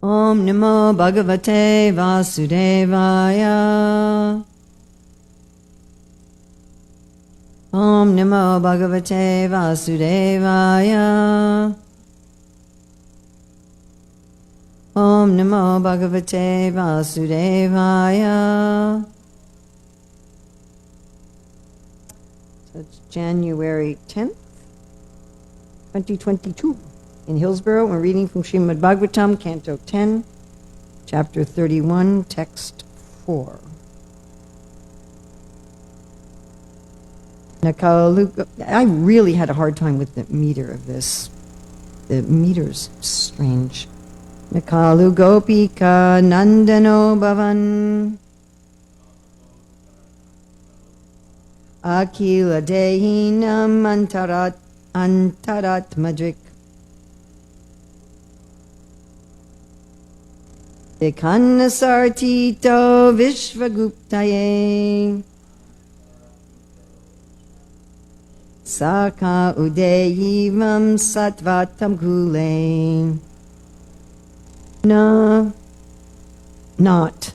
Om Namo Bhagavate Vasudevaya. Om Namo Bhagavate Vasudevaya. Om Namo Bhagavate Vasudevaya. So it's January 10th, 2022. In Hillsborough, we're reading from Śrīmad-Bhāgavatam, Canto 10, Chapter 31, Text 4. I really had a hard time with the meter of this. The meter's strange. Nakalu Gopika Nandano Bhavan Akila Dehinam Antarat Madrik Dekannasartito Vishvaguptaye Saka Udeyivam Satvatam Kule. Na, not.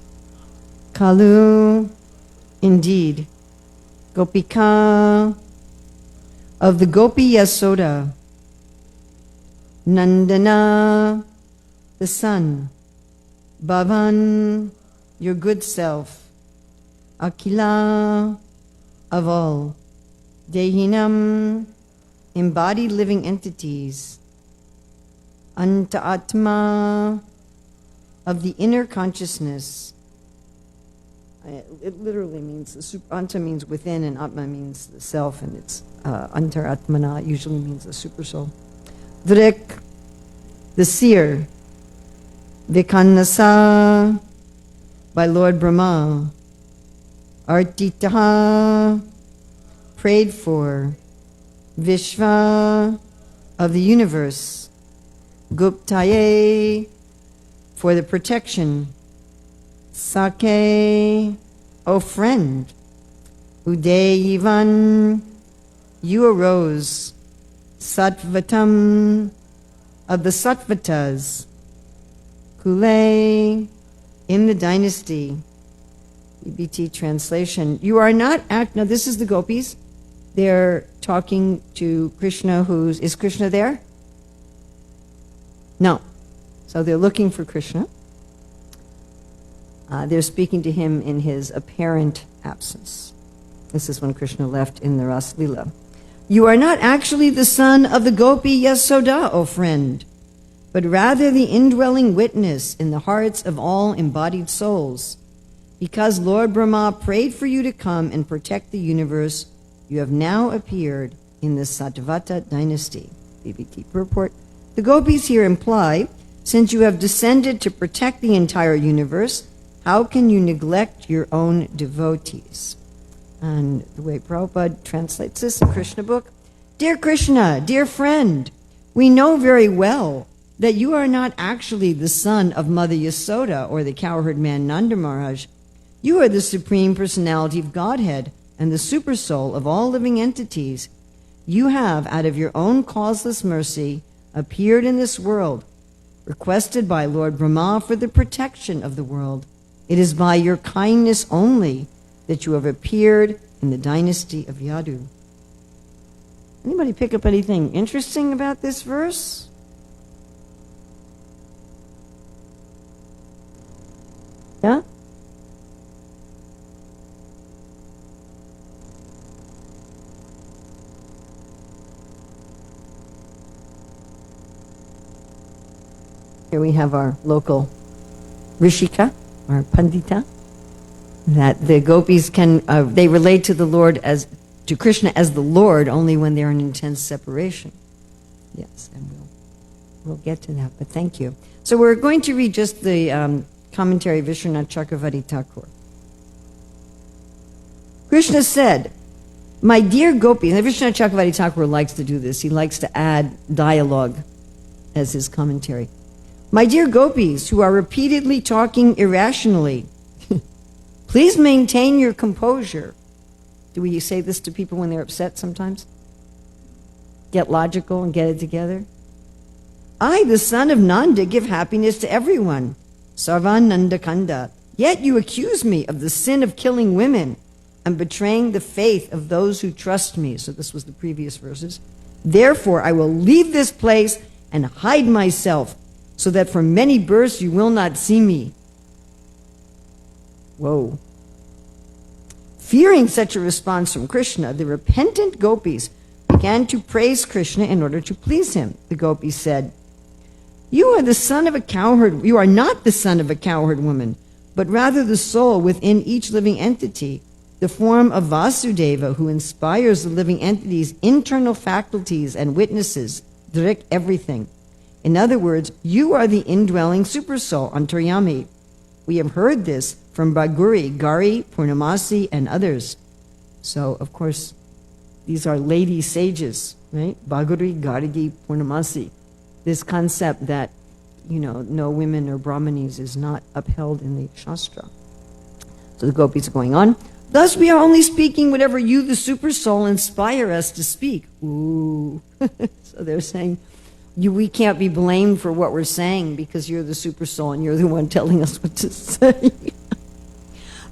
Kalu, indeed. Gopika, of the Gopi Yasoda. Nandana, the son. Bhavan, your good self. Akila, of all. Dehinam, embodied living entities. Anta Atma, of the inner consciousness. It literally means, Anta means within, and Atma means the self, and it's Antar Atmana usually means the super soul. Vrik, the seer. Vikannasa, by Lord Brahma. Artitaha, prayed for. Vishva, of the universe. Guptaye, for the protection. Sake, O friend. Udeyivan, you arose. Sattvatam, of the Sattvatas. Kule, in the dynasty. EBT translation. You are not now this is the Gopis. They're talking to Krishna, is Krishna there? No. So they're looking for Krishna. They're speaking to him in his apparent absence. This is when Krishna left in the Ras Lila. You are not actually the son of the Gopi Yasoda, O friend, but rather the indwelling witness in the hearts of all embodied souls. Because Lord Brahma prayed for you to come and protect the universe, you have now appeared in the Sattvata dynasty. BBT purport. The Gopis here imply, since you have descended to protect the entire universe, how can you neglect your own devotees? And the way Prabhupada translates this in Krishna book, Dear Krishna, dear friend, we know very well that you are not actually the son of Mother Yasoda or the cowherd man Nanda Maharaj. You are the Supreme Personality of Godhead and the super soul of all living entities. You have, out of your own causeless mercy, appeared in this world, requested by Lord Brahma for the protection of the world. It is by your kindness only that you have appeared in the dynasty of Yadu. Anybody pick up anything interesting about this verse? Yeah? Here we have our local Rishika, or Pandita, that the Gopis they relate to the Lord to Krishna as the Lord only when they're in intense separation. Yes, and we'll get to that, but thank you. So we're going to read just the commentary of Vishwanath Chakravarti Thakur. Krishna said, my dear Gopis, and Vishwanath Chakravarti Thakur likes to do this, he likes to add dialogue as his commentary. My dear Gopis, who are repeatedly talking irrationally, please maintain your composure. Do we say this to people when they're upset sometimes? Get logical and get it together. I, the son of Nanda, give happiness to everyone. Sarvananda Kanda. Yet you accuse me of the sin of killing women and betraying the faith of those who trust me. So this was the previous verses. Therefore, I will leave this place and hide myself, so that for many births you will not see me. Whoa. Fearing such a response from Krishna, the repentant gopis began to praise Krishna in order to please him. The gopis said, You are not the son of a cowherd woman, but rather the soul within each living entity, the form of Vasudeva, who inspires the living entity's internal faculties and witnesses, direct everything. In other words, you are the indwelling supersoul, Antaryami. We have heard this from Bhaguri, Gari, Purnamasi, and others. So, of course, these are lady sages, right? Bhaguri, Garigi, Purnamasi. This concept that, no women or brahmanis is not upheld in the Shastra. So the gopis are going on. Thus we are only speaking whatever you, the super soul, inspire us to speak. Ooh. So they're saying, we can't be blamed for what we're saying because you're the super soul and you're the one telling us what to say.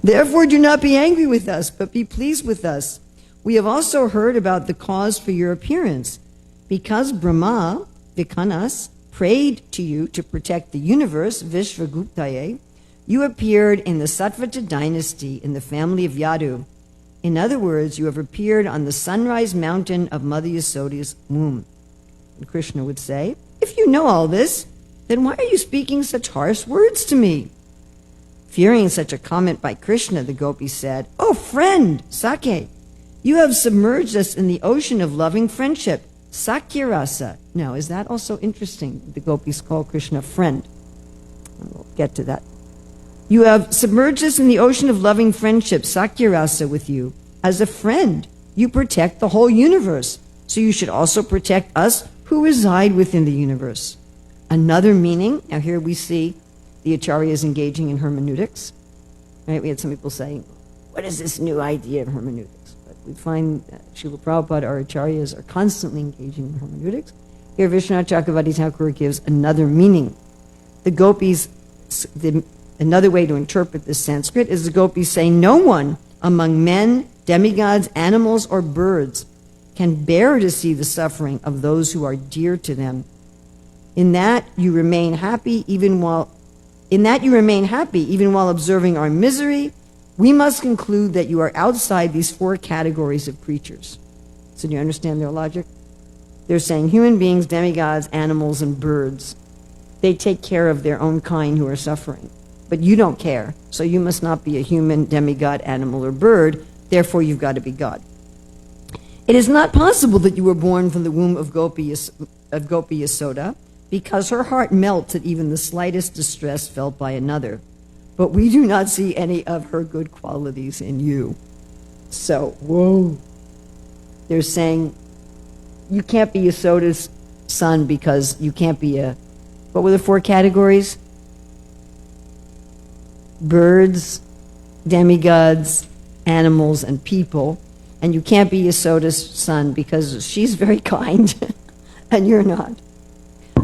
Therefore do not be angry with us, but be pleased with us. We have also heard about the cause for your appearance. Because Brahma, Vikanas, prayed to you to protect the universe, Vishvaguptaye, you appeared in the Satvata dynasty in the family of Yadu. In other words, you have appeared on the sunrise mountain of Mother Yasoda's womb. And Krishna would say, if you know all this, then why are you speaking such harsh words to me? Fearing such a comment by Krishna, the gopis said, Oh friend, Sake, you have submerged us in the ocean of loving friendship, Sakyarasa. Now, is that also interesting? The gopis call Krishna friend. And we'll get to that. You have submerged us in the ocean of loving friendship, Sakyarasa, with you. As a friend, you protect the whole universe. So you should also protect us who reside within the universe. Another meaning, now here we see the acharyas engaging in hermeneutics. Right? We had some people saying, what is this new idea of hermeneutics? But we find that Srila Prabhupada, our acharyas, are constantly engaging in hermeneutics. Here Vishwanath Chakravarti Thakur gives another meaning. The gopis, another way to interpret this Sanskrit is the gopis say, no one among men, demigods, animals, or birds can bear to see the suffering of those who are dear to them. In that you remain happy even while observing our misery. We must conclude that you are outside these four categories of creatures. So do you understand their logic? They're saying human beings, demigods, animals, and birds, they take care of their own kind who are suffering. But you don't care, so you must not be a human, demigod, animal, or bird. Therefore, you've got to be God. It is not possible that you were born from the womb of Gopi Yasoda, because her heart melts at even the slightest distress felt by another. But we do not see any of her good qualities in you. So, whoa. They're saying, you can't be Yasoda's son because you can't be what were the four categories? Birds, demigods, animals, and people. And you can't be Yasoda's son because she's very kind and you're not.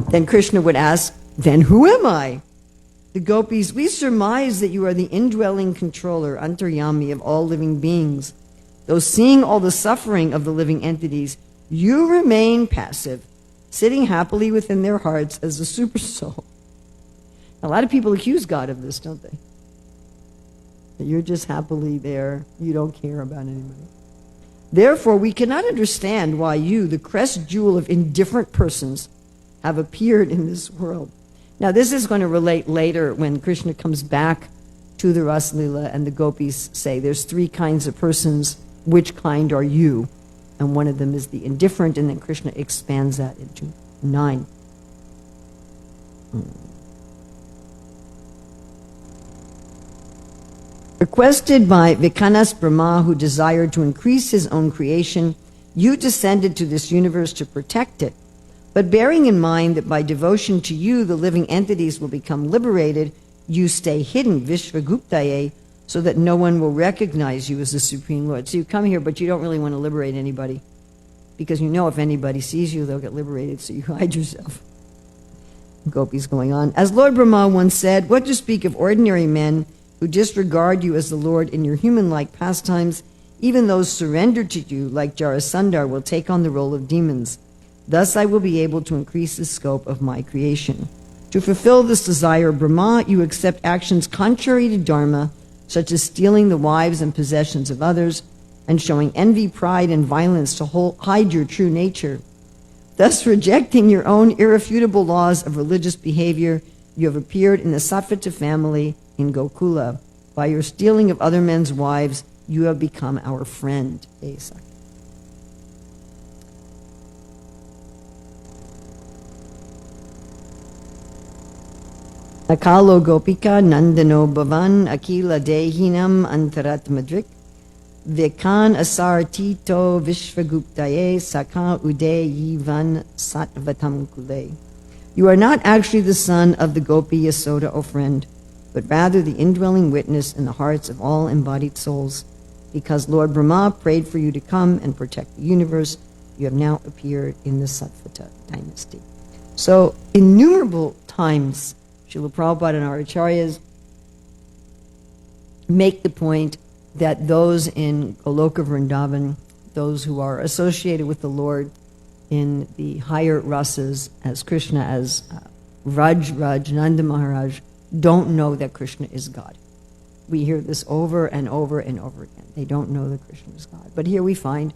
Then Krishna would ask, then who am I? The gopis, we surmise that you are the indwelling controller, Antaryami, of all living beings. Though seeing all the suffering of the living entities, you remain passive, sitting happily within their hearts as a super soul. A lot of people accuse God of this, don't they? That you're just happily there, you don't care about anybody. Therefore, we cannot understand why you, the crest jewel of indifferent persons, have appeared in this world. Now, this is going to relate later when Krishna comes back to the Ras Lila and the gopis say, there's three kinds of persons, which kind are you? And one of them is the indifferent, and then Krishna expands that into 9. Requested by Vikanas Brahma, who desired to increase his own creation, you descended to this universe to protect it. But bearing in mind that by devotion to you, the living entities will become liberated, you stay hidden, Vishvaguptaye, so that no one will recognize you as the Supreme Lord. So you come here, but you don't really want to liberate anybody, because you know if anybody sees you, they'll get liberated, so you hide yourself. Gopis going on. As Lord Brahma once said, what to speak of ordinary men who disregard you as the Lord in your human-like pastimes? Even those surrendered to you, like Jarasandhar, will take on the role of demons. Thus I will be able to increase the scope of my creation. To fulfill this desire of Brahma, you accept actions contrary to Dharma, such as stealing the wives and possessions of others, and showing envy, pride, and violence to hide your true nature. Thus, rejecting your own irrefutable laws of religious behavior, you have appeared in the Sattvata family in Gokula. By your stealing of other men's wives, you have become our friend. Akalo Gopika Nandano Bhavan Akila Dehinam Antarat Madrik Vikan Asar Tito Vishvaguptaye Sakha Ude Yivan Sattvatam Kule. You are not actually the son of the Gopi Yasoda, O friend, but rather the indwelling witness in the hearts of all embodied souls. Because Lord Brahma prayed for you to come and protect the universe, you have now appeared in the Sattvata dynasty. So, innumerable times, Srila Prabhupada and our acharyas make the point that those in Goloka Vrindavan, those who are associated with the Lord in the higher rasas as Krishna, as Raj, Nanda Maharaj, don't know that Krishna is God. We hear this over and over and over again. They don't know that Krishna is God. But here we find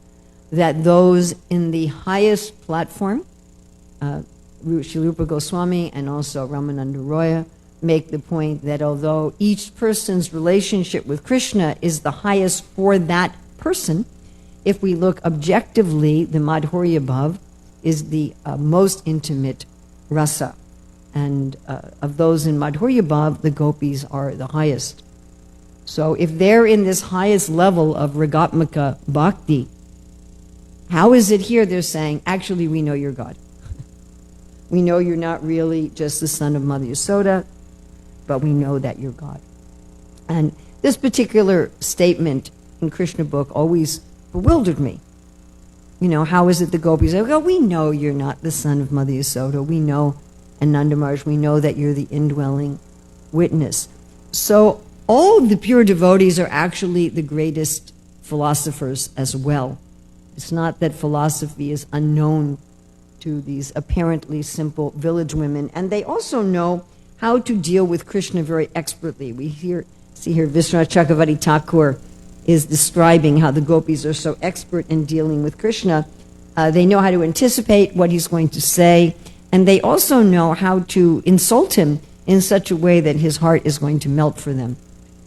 that those in the highest platform, Srila Rupa Goswami and also Ramananda Roya, make the point that although each person's relationship with Krishna is the highest for that person, if we look objectively, the Madhurya Bhav is the most intimate rasa. And of those in Madhurya Bhav, the gopis are the highest. So if they're in this highest level of Ragatmaka Bhakti, how is it here they're saying, actually, we know you're God. We know you're not really just the son of Mother Yasoda, but we know that you're God. And this particular statement in Krishna book always bewildered me. You know, how is it the gopis say, well, we know you're not the son of Mother Yasoda. We know, and Nanda Maharaj, we know that you're the indwelling witness. So all of the pure devotees are actually the greatest philosophers as well. It's not that philosophy is unknown to these apparently simple village women, and they also know how to deal with Krishna very expertly. We see here Vishwanath Chakravarti Thakur is describing how the gopis are so expert in dealing with Krishna. They know how to anticipate what he's going to say, and they also know how to insult him in such a way that his heart is going to melt for them,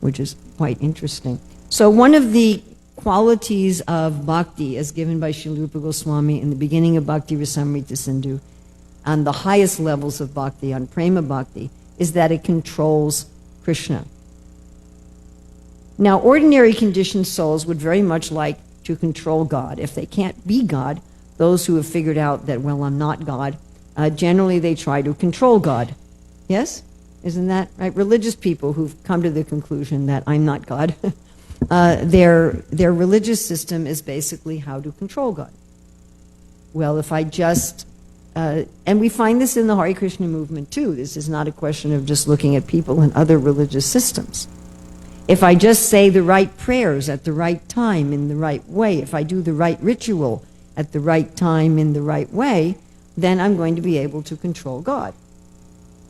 which is quite interesting. So one of the qualities of bhakti, as given by Srila Rupa Goswami in the beginning of Bhakti Rasamrita Sindhu, on the highest levels of bhakti, on prema bhakti, is that it controls Krishna. Now, ordinary conditioned souls would very much like to control God. If they can't be God, those who have figured out that, well, I'm not God, generally they try to control God. Yes? Isn't that right? Religious people who've come to the conclusion that I'm not God, their religious system is basically how to control God. Well, if I just, and we find this in the Hare Krishna movement too. This is not a question of just looking at people in other religious systems. If I just say the right prayers at the right time in the right way, if I do the right ritual at the right time in the right way, then I'm going to be able to control God.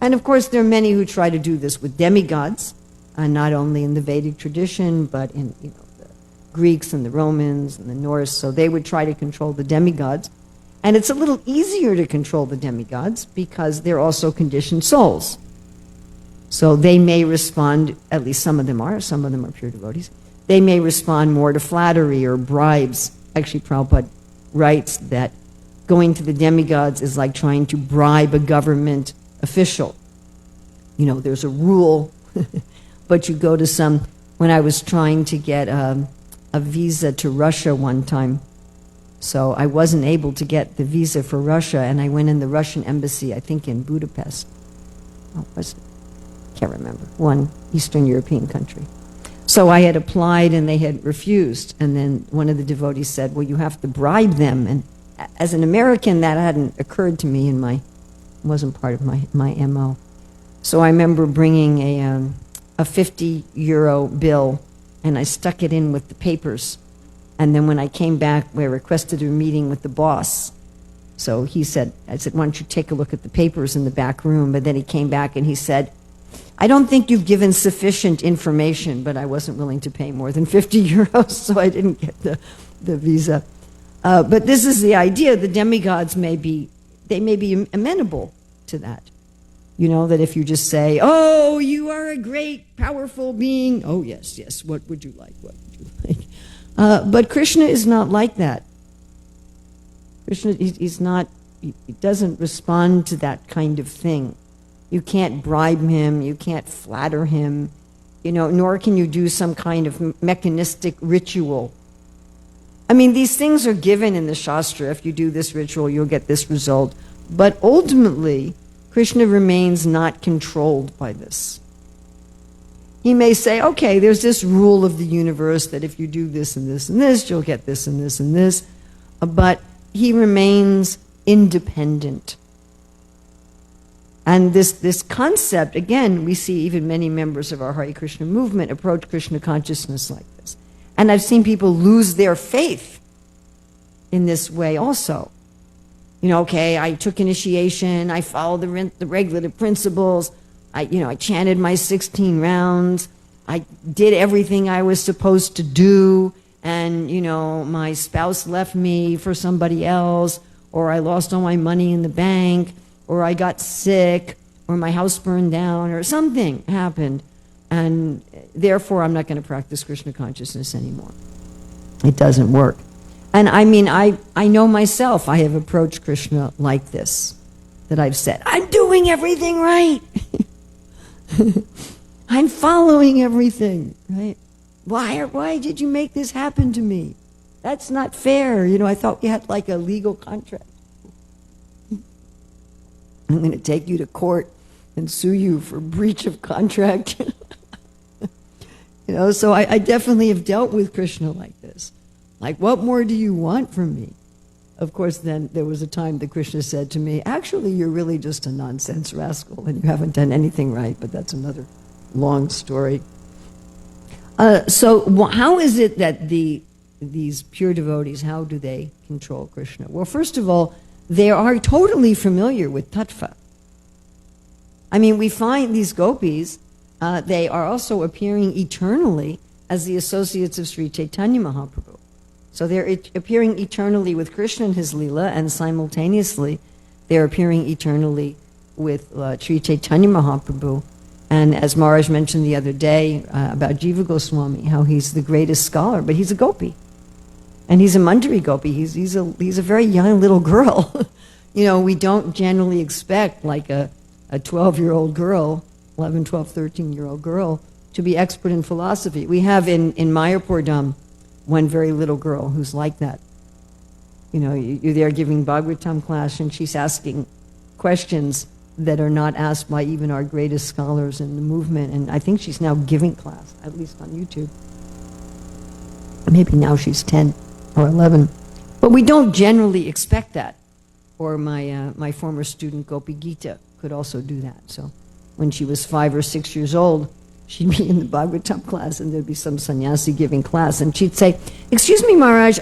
And of course, there are many who try to do this with demigods, not only in the Vedic tradition, but in the Greeks and the Romans and the Norse. So they would try to control the demigods. And it's a little easier to control the demigods because they're also conditioned souls. So they may respond, at least some of them are pure devotees, they may respond more to flattery or bribes. Actually, Prabhupada writes that going to the demigods is like trying to bribe a government official. You know, there's a rule, but you go to when I was trying to get a visa to Russia one time, so I wasn't able to get the visa for Russia, and I went in the Russian embassy, I think in Budapest. Can't remember, one Eastern European country. So I had applied and they had refused, and then one of the devotees said, well, you have to bribe them. And as an American, that hadn't occurred to me in my wasn't part of my MO. So I remember bringing a 50-euro bill, and I stuck it in with the papers. And then when I came back, we requested a meeting with the boss. So I said, why don't you take a look at the papers in the back room? But then he came back and he said, I don't think you've given sufficient information, but I wasn't willing to pay more than 50 euros, so I didn't get the visa. But this is the idea. The demigods may be amenable to that. You know, that if you just say, oh, you are a great, powerful being. Oh, yes, yes, what would you like? What would you like? But Krishna is not like that. Krishna, he doesn't respond to that kind of thing. You can't bribe him, you can't flatter him, you know, nor can you do some kind of mechanistic ritual. I mean, these things are given in the Shastra. If you do this ritual, you'll get this result. But ultimately, Krishna remains not controlled by this. He may say, okay, there's this rule of the universe that if you do this and this and this, you'll get this and this and this. But he remains independent. And this concept, again, we see even many members of our Hare Krishna movement approach Krishna consciousness like this. And I've seen people lose their faith in this way also. You know, okay, I took initiation, I followed the regulative principles, I chanted my 16 rounds, I did everything I was supposed to do, and, you know, my spouse left me for somebody else, or I lost all my money in the bank, or I got sick, or my house burned down, or something happened, and therefore I'm not going to practice Krishna consciousness anymore. It doesn't work. And I mean, I know myself, I have approached Krishna like this, that I've said, I'm doing everything right. I'm following everything, right? Why did you make this happen to me? That's not fair. You know, I thought we had like a legal contract. I'm going to take you to court and sue you for breach of contract. You know, so I definitely have dealt with Krishna like this. Like, what more do you want from me? Of course, then there was a time that Krishna said to me, actually, you're really just a nonsense rascal and you haven't done anything right, but that's another long story. So how is it that these pure devotees, how do they control Krishna? Well, first of all, they are totally familiar with tattva. I mean, we find these gopis, they are also appearing eternally as the associates of Sri Chaitanya Mahaprabhu. So they're appearing eternally with Krishna and his Leela, and simultaneously they're appearing eternally with Sri Chaitanya Mahaprabhu. And as Maharaj mentioned the other day about Jiva Goswami, how he's the greatest scholar, but he's a gopi. And he's a Manjari gopi. He's a very young little girl. You know, we don't generally expect like a 12-year-old girl, 11, 12, 13-year-old girl, to be expert in philosophy. We have in Mayapur Dham one very little girl who's like that. You know, you're there giving Bhagavatam class, and she's asking questions that are not asked by even our greatest scholars in the movement. And I think she's now giving class, at least on YouTube. Maybe now she's 10 or 11. But we don't generally expect that. Or my former student, Gopi Gita, could also do that. So when she was 5 or 6 years old, she'd be in the Bhagavatam class, and there'd be some sannyasi giving class, and she'd say, excuse me, Maharaj,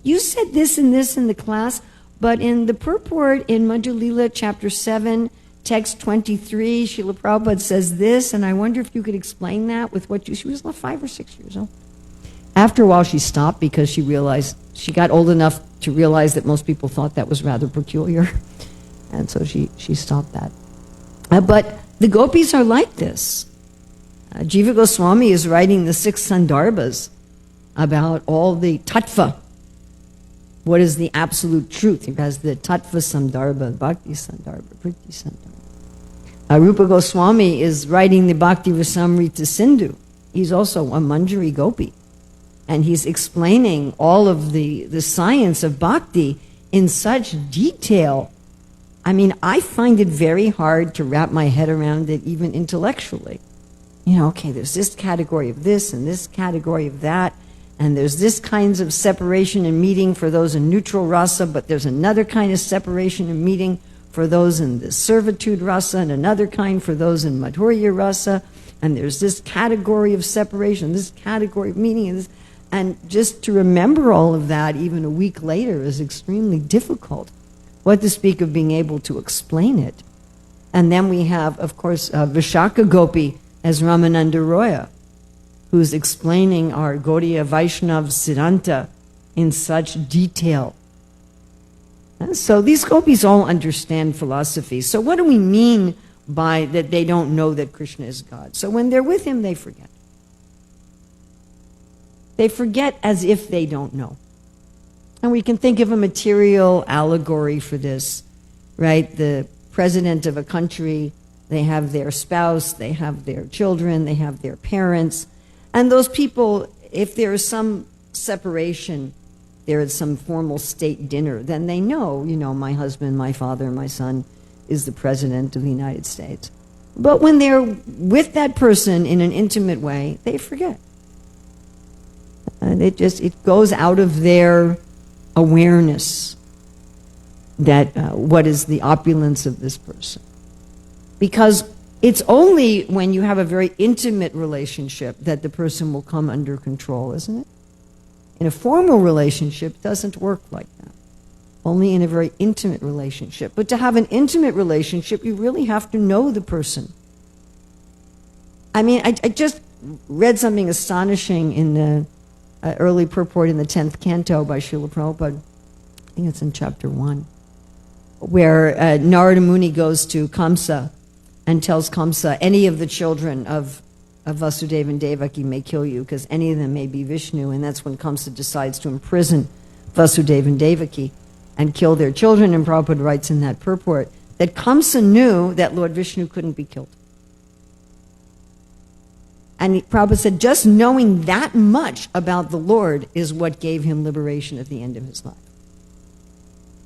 you said this and this in the class, but in the purport in Madhya Lila, chapter 7, text 23, Srila Prabhupada says this, and I wonder if you could explain that with what she was 5 or 6 years old. After a while, she stopped because she realized, she got old enough to realize that most people thought that was rather peculiar, and so she stopped that. But the gopis are like this. Jiva Goswami is writing the 6 Sandarbhas about all the tattva. What is the absolute truth? He has the tattva Sandarbha, Bhakti Sandarbha, Priti Sandarbha. Rupa Goswami is writing the Bhakti Rasamrita Sindhu. He's also a Manjari Gopi. And he's explaining all of the science of bhakti in such detail. I mean, I find it very hard to wrap my head around it even intellectually. You know, okay, there's this category of this and this category of that, and there's this kinds of separation and meeting for those in neutral rasa, but there's another kind of separation and meeting for those in the servitude rasa, and another kind for those in madhurya rasa. And there's this category of separation, this category of meaning. And just to remember all of that even a week later is extremely difficult. What to speak of being able to explain it. And then we have, of course, Vishaka Gopi as Ramananda Roya, who's explaining our Gaudiya Vaishnav Siddhanta in such detail. And so these gopis all understand philosophy. So what do we mean by that they don't know that Krishna is God? So when they're with him, they forget. They forget as if they don't know. And we can think of a material allegory for this, right? The president of a country, they have their spouse, they have their children, they have their parents. And those people, if there is some separation, there is some formal state dinner, then they know, my husband, my father, my son is the president of the United States. But when they're with that person in an intimate way, they forget. And it goes out of their awareness that what is the opulence of this person. Because it's only when you have a very intimate relationship that the person will come under control, isn't it? In a formal relationship, it doesn't work like that. Only in a very intimate relationship. But to have an intimate relationship, you really have to know the person. I mean, I just read something astonishing in the early purport in the 10th Canto by Srila Prabhupada. I think it's in chapter 1. Where Narada Muni goes to Kamsa and tells Kamsa, any of the children of Vasudeva and Devaki may kill you because any of them may be Vishnu. And that's when Kamsa decides to imprison Vasudeva and Devaki and kill their children. And Prabhupada writes in that purport that Kamsa knew that Lord Vishnu couldn't be killed. And Prabhupada said just knowing that much about the Lord is what gave him liberation at the end of his life.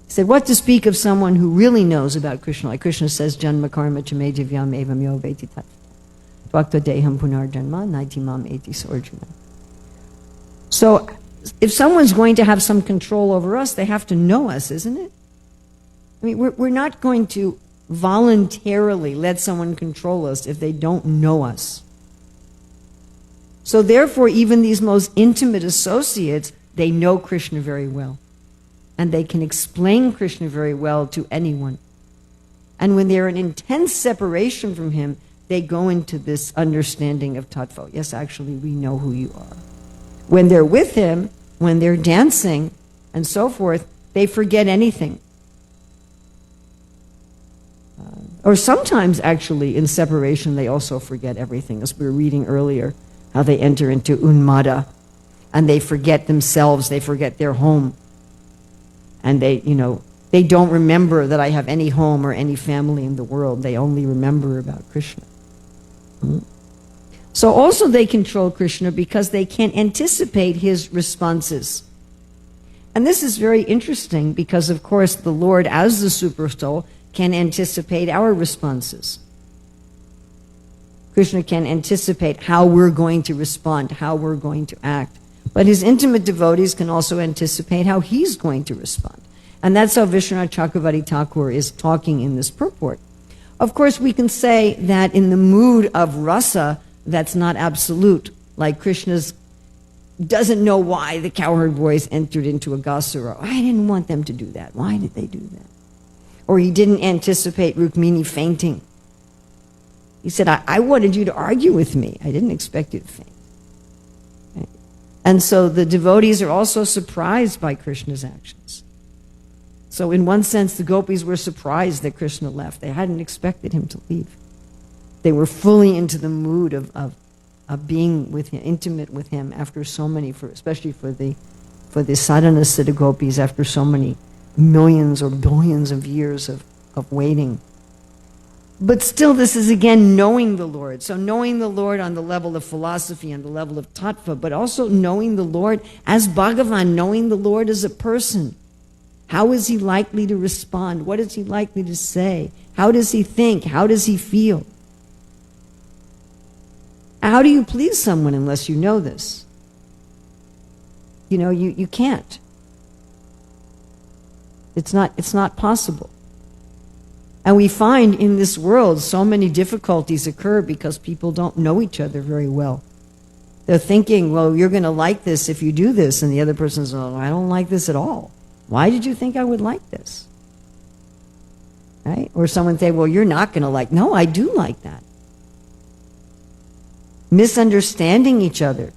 He said, what to speak of someone who really knows about Krishna? Like Krishna says, Janma karma chame divyam evam yo veti tat. Tvakta deham punar janma naitimam eti sorjuna. So if someone's going to have some control over us, they have to know us, isn't it? I mean, we're not going to voluntarily let someone control us if they don't know us. So therefore, even these most intimate associates, they know Krishna very well. And they can explain Krishna very well to anyone. And when they're in intense separation from him, they go into this understanding of tattva. Yes, actually, we know who you are. When they're with him, when they're dancing, and so forth, they forget anything. Or sometimes, actually, in separation, they also forget everything. As we were reading earlier, how they enter into unmada, and they forget themselves, they forget their home. And they don't remember that I have any home or any family in the world. They only remember about Krishna. So also they control Krishna because they can anticipate his responses. And this is very interesting because, of course, the Lord, as the Supersoul, can anticipate our responses. Krishna can anticipate how we're going to respond, how we're going to act. But his intimate devotees can also anticipate how he's going to respond. And that's how Vishwanath Chakravarti Thakur is talking in this purport. Of course, we can say that in the mood of rasa, that's not absolute. Like Krishna's doesn't know why the cowherd boys entered into a Gasura. I didn't want them to do that. Why did they do that? Or he didn't anticipate Rukmini fainting. He said, I wanted you to argue with me. I didn't expect you to faint. Right? And so the devotees are also surprised by Krishna's actions. So in one sense, the gopis were surprised that Krishna left. They hadn't expected him to leave. They were fully into the mood of being with him, intimate with him after so many, especially for the sadhana siddha gopis, after so many millions or billions of years of waiting. But still, this is again knowing the Lord. So knowing the Lord on the level of philosophy, on the level of tattva, but also knowing the Lord as Bhagavan, knowing the Lord as a person. How is he likely to respond? What is he likely to say? How does he think? How does he feel? How do you please someone unless you know this? You can't. It's not possible. And we find in this world so many difficulties occur because people don't know each other very well. They're thinking, well, you're going to like this if you do this. And the other person's, oh, I don't like this at all. Why did you think I would like this? Right? Or someone say, well, you're not going to like. No, I do like that. Misunderstanding each other.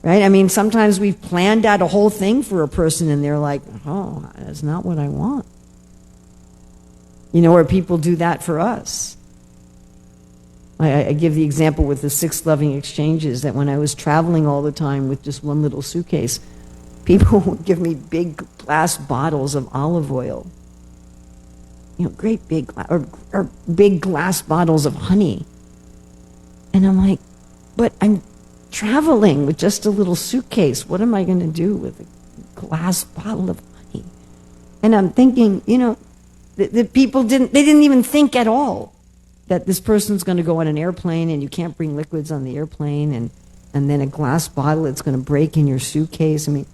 Right? I mean, sometimes we've planned out a whole thing for a person and they're like, oh, that's not what I want. You know, or people do that for us. I give the example with the 6 loving exchanges that when I was traveling all the time with just one little suitcase, people would give me big glass bottles of olive oil. You know, great big, or big glass bottles of honey. And I'm like, but I'm traveling with just a little suitcase. What am I going to do with a glass bottle of honey? And I'm thinking, you know, the people didn't even think at all that this person's going to go on an airplane and you can't bring liquids on the airplane, and then a glass bottle, it's going to break in your suitcase. I mean,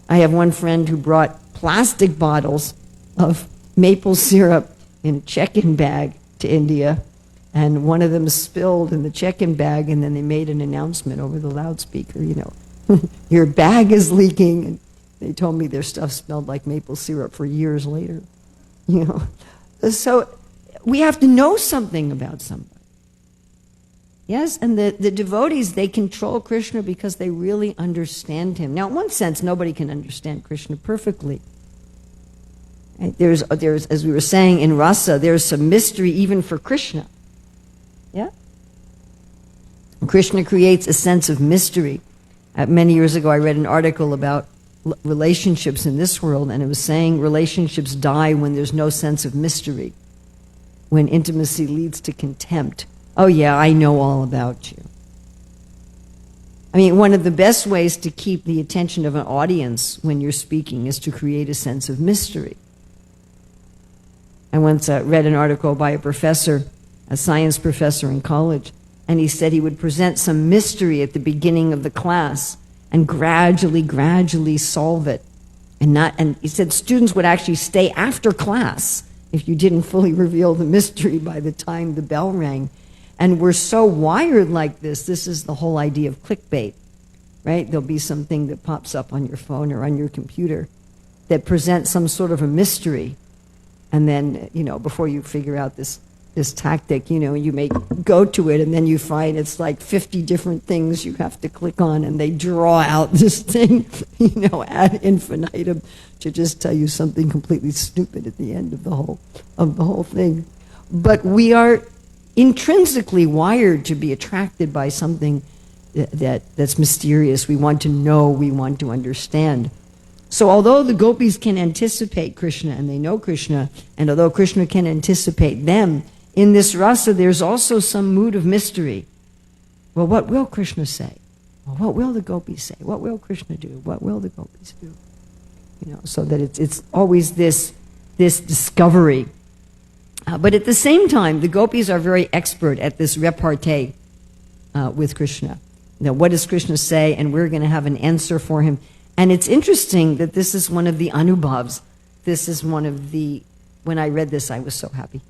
I have one friend who brought plastic bottles of maple syrup in a check-in bag to India, and one of them spilled in the check-in bag, and then they made an announcement over the loudspeaker, you know, your bag is leaking. And they told me their stuff smelled like maple syrup for years later. You know, so we have to know something about somebody. Yes, and the devotees, they control Krishna because they really understand him. Now, in one sense, nobody can understand Krishna perfectly. Right? There's, as we were saying in Rasa, there's some mystery even for Krishna. Yeah? Krishna creates a sense of mystery. Many years ago, I read an article about relationships in this world, and it was saying relationships die when there's no sense of mystery, when intimacy leads to contempt. Oh yeah, I know all about you. I mean, one of the best ways to keep the attention of an audience when you're speaking is to create a sense of mystery. I once read an article by a professor, a science professor in college, and he said he would present some mystery at the beginning of the class and gradually solve it. And he said students would actually stay after class if you didn't fully reveal the mystery by the time the bell rang. And we're so wired like this. This is the whole idea of clickbait, right? There'll be something that pops up on your phone or on your computer that presents some sort of a mystery. And then, you know, before you figure out this tactic, you know, you may go to it and then you find it's like 50 different things you have to click on, and they draw out this thing, you know, ad infinitum to just tell you something completely stupid at the end of the whole thing. But we are intrinsically wired to be attracted by something that's mysterious. We want to know, we want to understand. So although the gopis can anticipate Krishna and they know Krishna, and although Krishna can anticipate them, in this rasa there's also some mood of mystery. Well, what will Krishna say? Well, what will the gopis say? What will Krishna do? What will the gopis do? You know, so that it's always this discovery. But at the same time, the gopis are very expert at this repartee with Krishna. Now, what does Krishna say? And we're going to have an answer for him. And it's interesting that this is one of the anubhavs. This is one of the, when I read this, I was so happy,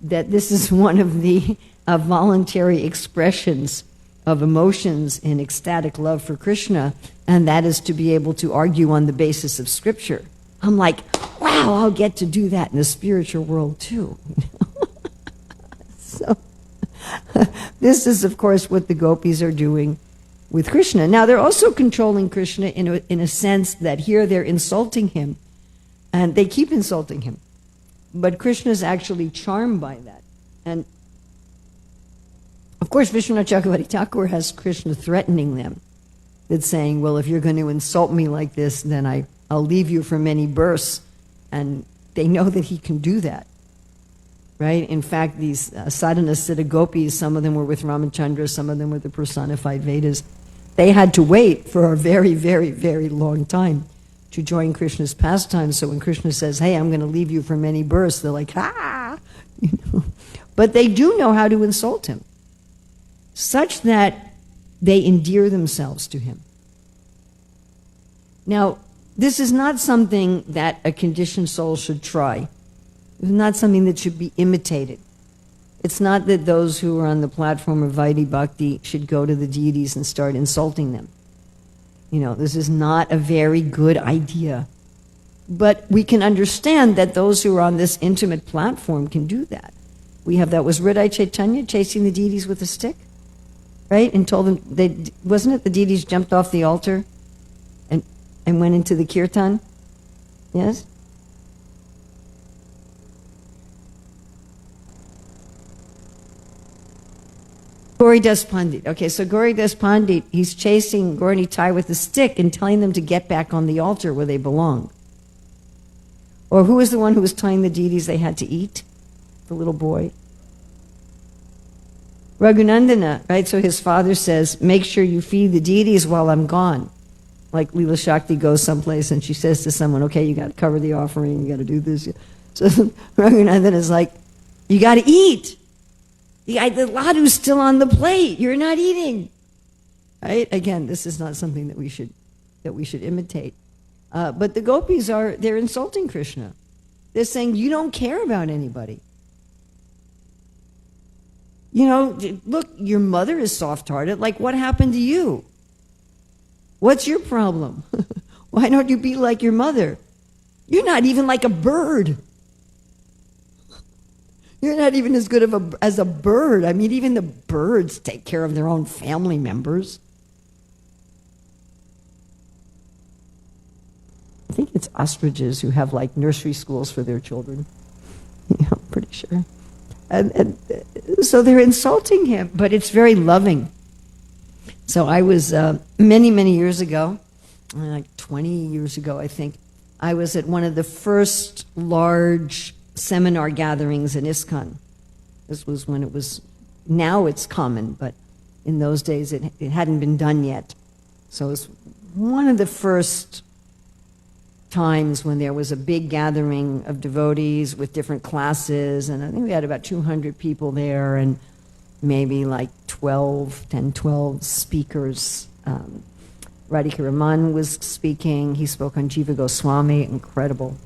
that this is one of the voluntary expressions of emotions in ecstatic love for Krishna, and that is to be able to argue on the basis of Scripture. I'm like, wow, I'll get to do that in the spiritual world too. So this is, of course, what the gopis are doing with Krishna. Now, they're also controlling Krishna in a sense that here they're insulting him, and they keep insulting him. But Krishna's actually charmed by that. And, of course, Vishwanath Chakravarti Thakur has Krishna threatening them. That's saying, well, if you're going to insult me like this, then I'll leave you for many births. And they know that he can do that. Right? In fact, these sadhana siddha gopis, some of them were with Ramachandra, some of them were the personified Vedas. They had to wait for a very, very, very long time to join Krishna's pastimes. So when Krishna says, hey, I'm going to leave you for many births, they're like, ah! You know? But they do know how to insult him, such that they endear themselves to him. Now, this is not something that a conditioned soul should try. It's not something that should be imitated. It's not that those who are on the platform of Vaidhi Bhakti should go to the deities and start insulting them. This is not a very good idea. But we can understand that those who are on this intimate platform can do that. We have that. Was Hridaya Chaitanya chasing the deities with a stick? Right? And told them, wasn't it the deities jumped off the altar and went into the kirtan? Yes? Gauridas Pandit. Okay, so Gauridas Pandit, he's chasing Gaur Nitai with a stick and telling them to get back on the altar where they belong. Or who was the one who was telling the deities they had to eat? The little boy. Raghunandana, right? So his father says, make sure you feed the deities while I'm gone. Like Leela Shakti goes someplace and she says to someone, okay, you got to cover the offering, you got to do this. So Raghunandana is like, you got to eat. The ladu's still on the plate. You're not eating. Right? Again, this is not something that we should imitate. But the gopis they're insulting Krishna. They're saying, you don't care about anybody. Look, your mother is soft-hearted. Like, what happened to you? What's your problem? Why don't you be like your mother? You're not even like a bird. You're not even as good as a bird. I mean, even the birds take care of their own family members. I think it's ostriches who have like nursery schools for their children. I'm pretty sure. And so they're insulting him, but it's very loving. So I was, many, many years ago, like 20 years ago, I think, I was at one of the first large seminar gatherings in ISKCON. This was when now it's common, but in those days it hadn't been done yet. So it was one of the first times when there was a big gathering of devotees with different classes, and I think we had about 200 people there, and maybe like 12 speakers. Radhika Raman was speaking. He spoke on Jiva Goswami, incredible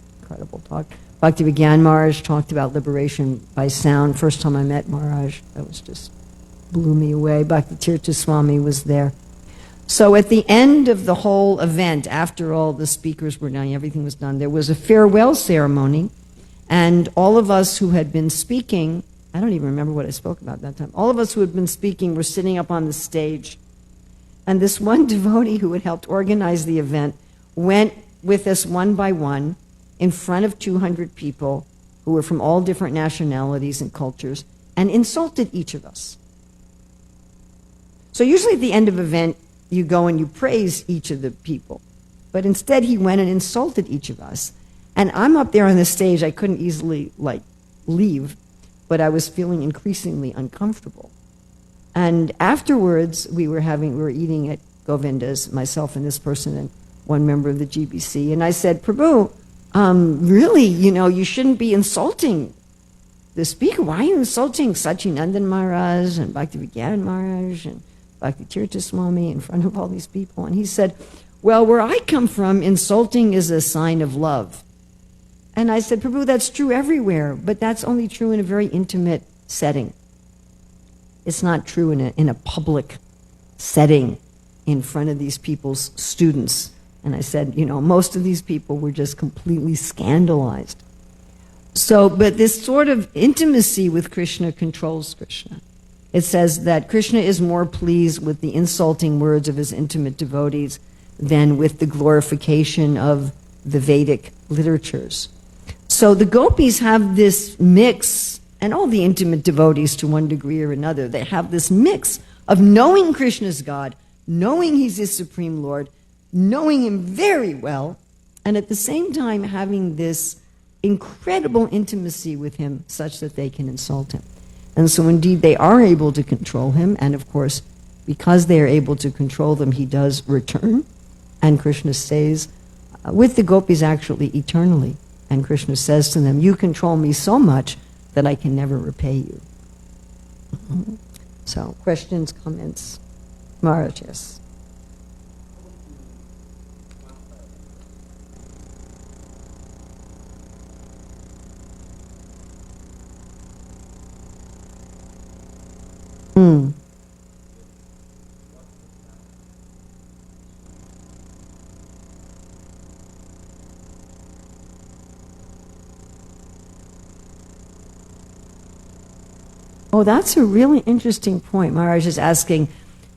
talk. Bhakti-Vigyan Maharaj talked about liberation by sound. First time I met Maharaj, that was just blew me away. Bhakti Tirtha Swami was there. So at the end of the whole event, after all the speakers were done, everything was done, there was a farewell ceremony, and all of us who had been speaking, I don't even remember what I spoke about that time, all of us who had been speaking were sitting up on the stage, and this one devotee who had helped organize the event went with us one by one in front of 200 people who were from all different nationalities and cultures and insulted each of us. So usually at the end of an event, you go and you praise each of the people. But instead, he went and insulted each of us. And I'm up there on the stage. I couldn't easily, leave, but I was feeling increasingly uncomfortable. And afterwards, we were eating at Govinda's, myself and this person and one member of the GBC. And I said, Prabhu, really, you shouldn't be insulting the speaker. Why are you insulting Sachinandan Maharaj and Bhakti-Vigyan Maharaj and Bhakti Tirtha Swami in front of all these people? And he said, well, where I come from, insulting is a sign of love. And I said, Prabhu, that's true everywhere, but that's only true in a very intimate setting. It's not true in a public setting in front of these people's students. And I said, most of these people were just completely scandalized. So, but this sort of intimacy with Krishna controls Krishna. It says that Krishna is more pleased with the insulting words of his intimate devotees than with the glorification of the Vedic literatures. So the gopis have this mix, and all the intimate devotees to one degree or another, they have this mix of knowing Krishna's God, knowing he's his supreme Lord, knowing him very well, and at the same time having this incredible intimacy with him such that they can insult him. And so indeed they are able to control him, and of course, because they are able to control them, he does return, and Krishna stays with the gopis actually eternally. And Krishna says to them, you control me so much that I can never repay you. So, questions, comments? Maharaj, yes. Hmm. Oh, that's a really interesting point. Maharaj is asking,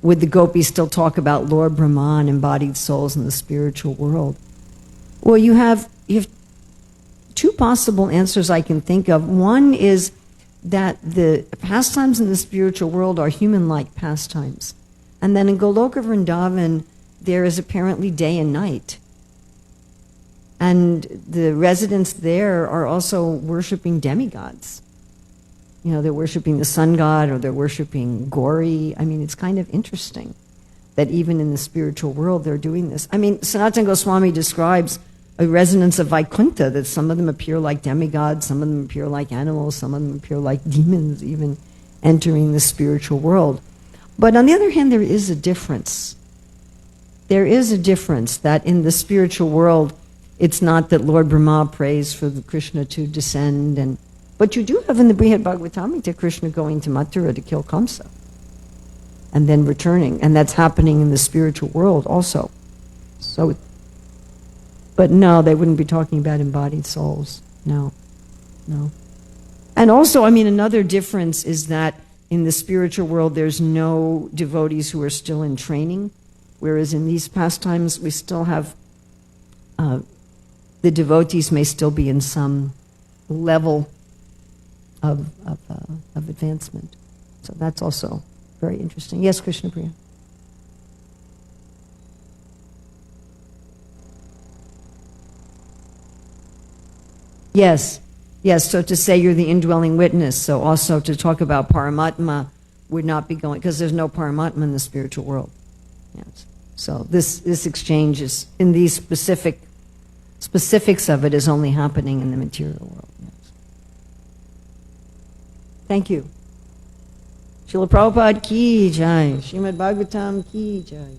would the gopis still talk about Lord Brahman, embodied souls in the spiritual world? Well, you have two possible answers I can think of. One is that the pastimes in the spiritual world are human-like pastimes. And then in Goloka Vrindavan, there is apparently day and night. And the residents there are also worshiping demigods. You know, they're worshiping the sun god, or they're worshiping Gauri. I mean, it's kind of interesting that even in the spiritual world they're doing this. I mean, Sanatana Goswami describes a resonance of Vaikuntha, that some of them appear like demigods, some of them appear like animals, some of them appear like demons, even entering the spiritual world. But on the other hand, there is a difference. There is a difference that in the spiritual world, it's not that Lord Brahma prays for Krishna to descend, but you do have in the Śrīmad-Bhāgavatam Krishna going to Mathura to kill Kamsa and then returning, and that's happening in the spiritual world also. So, but no, they wouldn't be talking about embodied souls. No. And also, I mean, another difference is that in the spiritual world, there's no devotees who are still in training, whereas in these pastimes, we still have, the devotees may still be in some level of advancement. So that's also very interesting. Yes, Krishna Priya. Yes. So to say you're the indwelling witness, so also to talk about Paramatma would not be going, because there's no Paramatma in the spiritual world. Yes. So this exchange is, in these specifics of it, is only happening in the material world. Yes. Thank you. Srila Prabhupada ki jai. Śrīmad-Bhāgavatam ki jai.